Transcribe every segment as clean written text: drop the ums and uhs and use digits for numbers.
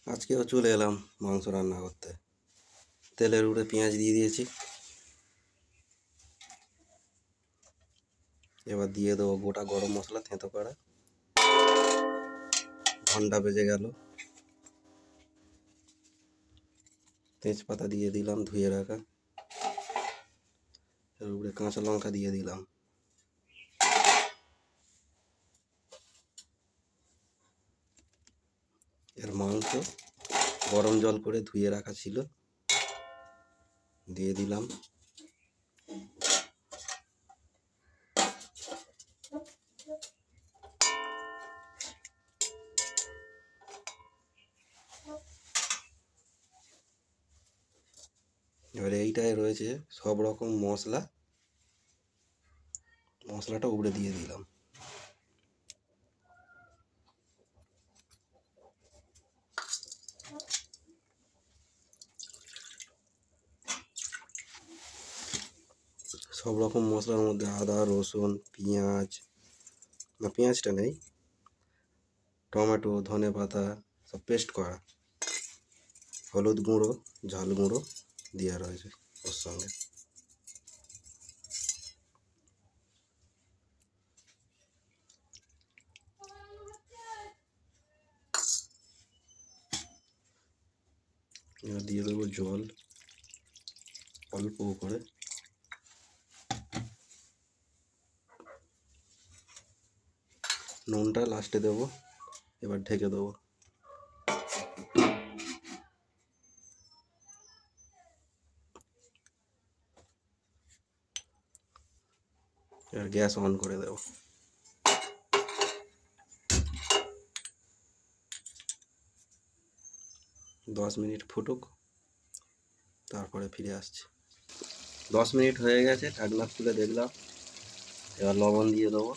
আজকেও চলে এলাম মাংস রান্না করতে। তেলের উপরে পেঁয়াজ দিয়ে দিয়েছি, এবার দিয়ে দেবো গোটা গরম মশলা থেঁতো করা। ঘন্টা বেজে গেল, তেজপাতা দিয়ে দিলাম ধুয়ে রাখা, এর উপরে কাঁচা লঙ্কা দিয়ে দিলাম। এর মাংস গরম জল করে ধুয়ে রাখা ছিল, দিয়ে দিলাম। এবারে এইটাই রয়েছে সব রকম মশলাটা উপরে দিয়ে দিলাম। সব রকম মশলার মধ্যে আদা, রসুন, পেঁয়াজ, না পেঁয়াজটা নেই, টমেটো, ধনে পাতা সব পেস্ট করা, হলুদ গুঁড়ো, ঝাল গুঁড়ো দেওয়া রয়েছে ওর সঙ্গে। এবার দিয়ে দেবো জল অল্প করে, নুনটা লাস্টে দেবো। এবার ঢেকে দেবো। এবার গ্যাস অন করে দেবো। 10 মিনিট ফুটুক, তারপরে ফিরে আসছি। 10 মিনিট হয়ে গেছে, ঢাকনা খুলে দেখলাম। এবার লবণ দিয়ে দেবো।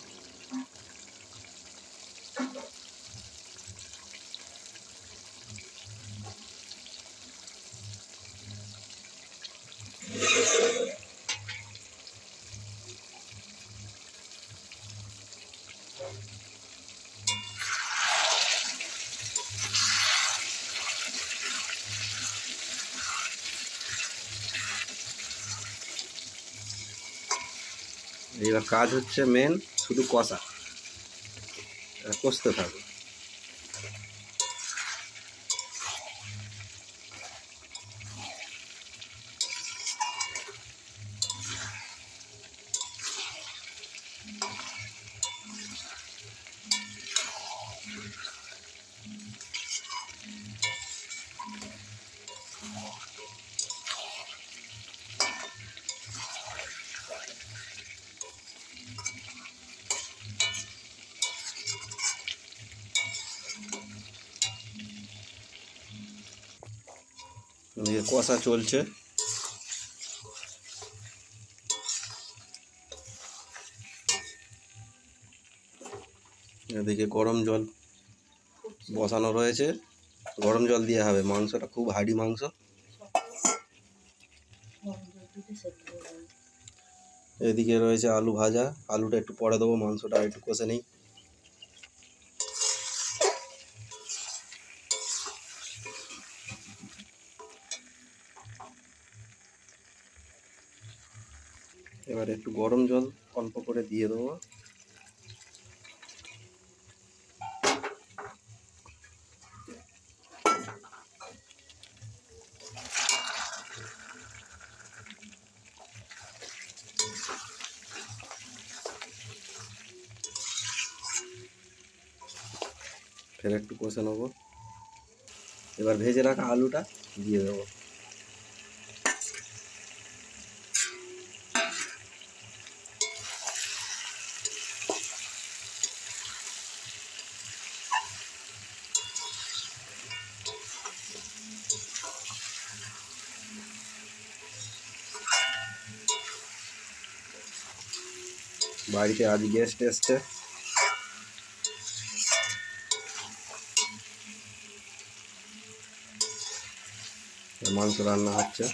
এবার কাজ হচ্ছে মেন শুধু কষা, কষতে থাকবে। এদিকে কষা চলছে, এদিকে গরম জল বসানো রয়েছে, গরম জল দেওয়া হবে। মাংসটা খুব হার্ডি মাংস। এদিকে রয়েছে আলু ভাজা, আলুটা একটু পরে দেবো, মাংসটা একটু কষে নেই। এবার একটু গরম জল অল্প করে দিয়ে দেবো। ফের একটু কষে নেবো। এবার ভেজে রাখা আলুটা দিয়ে দেবো। বাড়িতে আজ গেস্ট এসছে, মাংস রান্না হচ্ছে।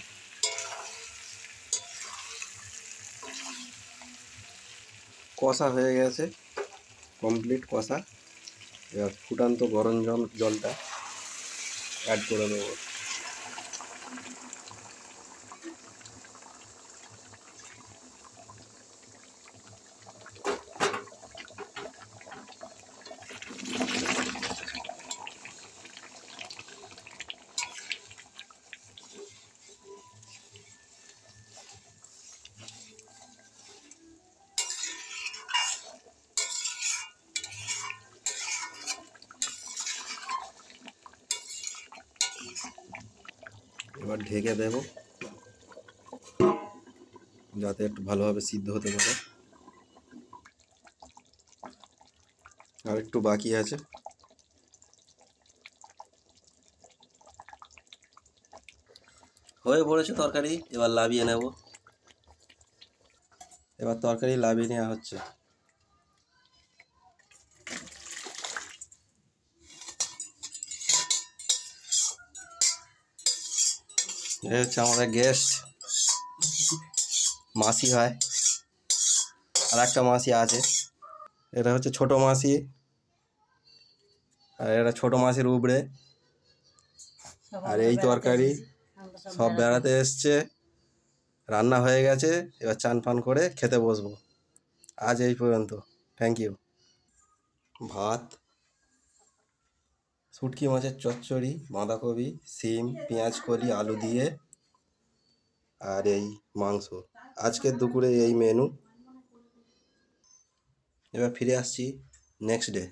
কষা হয়ে গেছে, কমপ্লিট কষা। এবার ফুটান্ত গরম জলটা অ্যাড করে দেবো। এবার ঢেকে দেব যাতে একটু ভালোভাবে সিদ্ধ হতে পারে। আর একটু বাকি আছে। হয়ে পড়েছে তরকারি, এবার লাভিয়ে নেব। এবার তরকারি লাভিয়ে নেওয়া হচ্ছে। এ হচ্ছে আমাদের গেস্ট, মাসি হয়, আর একটা মাসি আছে। এটা হচ্ছে ছোট মাসি, আর এটা ছোট মাসির উপরে। আর এই তরকারি সব বেড়াতে এসছে, রান্না হয়ে গেছে, এবার চান পান করে খেতে বসবো। আজ এই পর্যন্ত, থ্যাংক ইউ। ভাত, শুটকি মাছের চচ্চড়ি, বাঁধাকপি, শিম, পেঁয়াজ কলি, আলু দিয়ে, আর এই মাংস। আজকের দুপুরে এই মেনু। এবার ফিরে আসছি নেক্সট ডে।